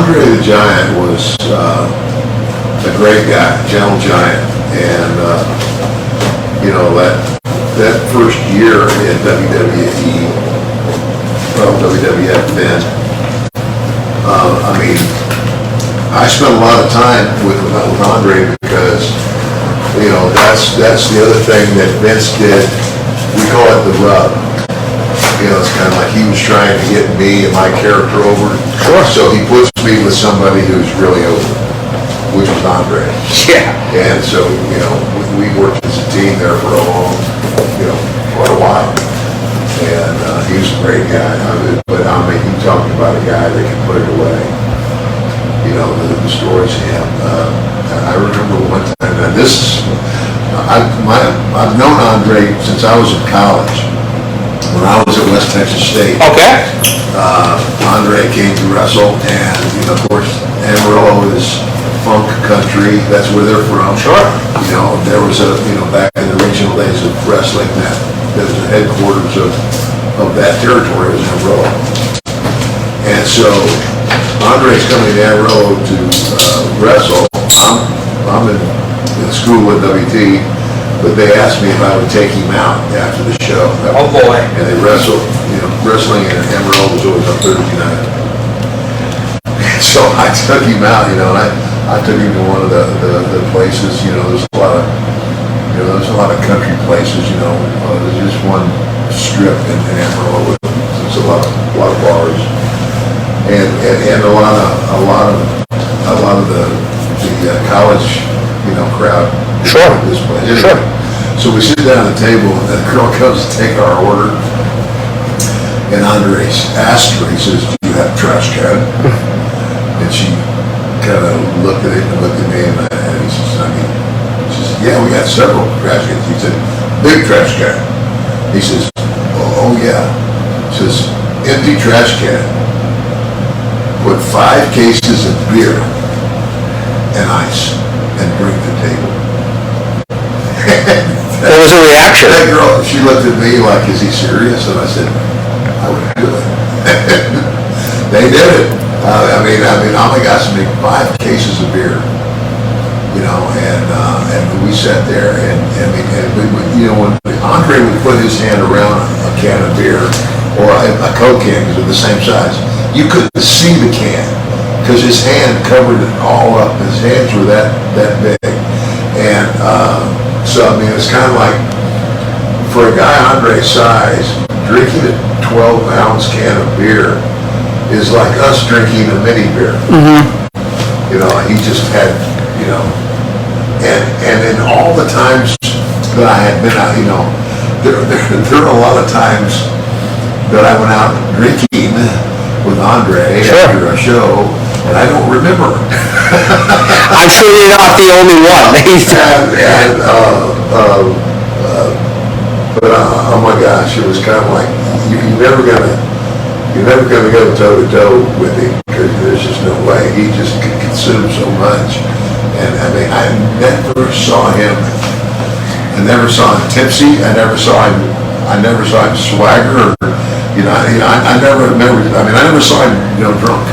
Andre the Giant was a great guy, gentle giant, and that first year in WWE, well, WWF then, I spent a lot of time with Andre because, that's the other thing that Vince did. We call it the rub. It's kind of like he was trying to get me and my character over. Sure. So he puts me with somebody who's really over, which was Andre. Yeah. And so, we worked as a team there for quite a while. And he was a great guy. But you talking about a guy that can put it away. The stories of him. I remember one time, and I've known Andre since I was in college. When I was at West Texas State. Okay. Andre came to wrestle, and of course, Amarillo is funk country. That's where they're from. Sure. There was back in the regional days of wrestling, that there was the headquarters of that territory was Amarillo. And so Andre's coming to Amarillo to wrestle. I'm in school at WT. But they asked me if I would take him out after the show. Oh boy. And they wrestled, wrestling in Amarillo was always on Thursday night. So I took him out, and I took him to one of the places, there's a lot of country places, there's just one strip in Amarillo with there's a lot of bars. And a lot of the college, crowd. Sure. This place. Anyway, Sure. So we sit down at the table, and the girl comes to take our order. And Andre asked her, he says, "Do you have trash can?" And she kind of looked at it and looked at me, and he says, she says, "Yeah, we got several trash cans." He said, "Big trash can." He says, "Oh yeah." He says, "Empty trash can. Put 5 cases of beer and ice and bring to the table." What was the reaction? That girl, she looked at me like, "Is he serious?" And I said, "I would do it." They did it. I got some 5 cases of beer, and we sat there, and when Andre would put his hand around a can of beer or a Coke can, because they're the same size, you couldn't see the can because his hand covered it all up. His hands were that big, and so it's kind of like, for a guy Andre's size, drinking a 12-ounce can of beer is like us drinking a mini beer. Mm-hmm. He just had, and in all the times that I had been out, there are a lot of times that I went out drinking with Andre after a show, and I don't remember. I'm sure you're not the only one. But oh my gosh, it was kind of like you're never gonna go toe to toe with him, because there's just no way. He just could consume so much, and I never saw him. I never saw him tipsy. I never saw him swagger. I never saw him drunk.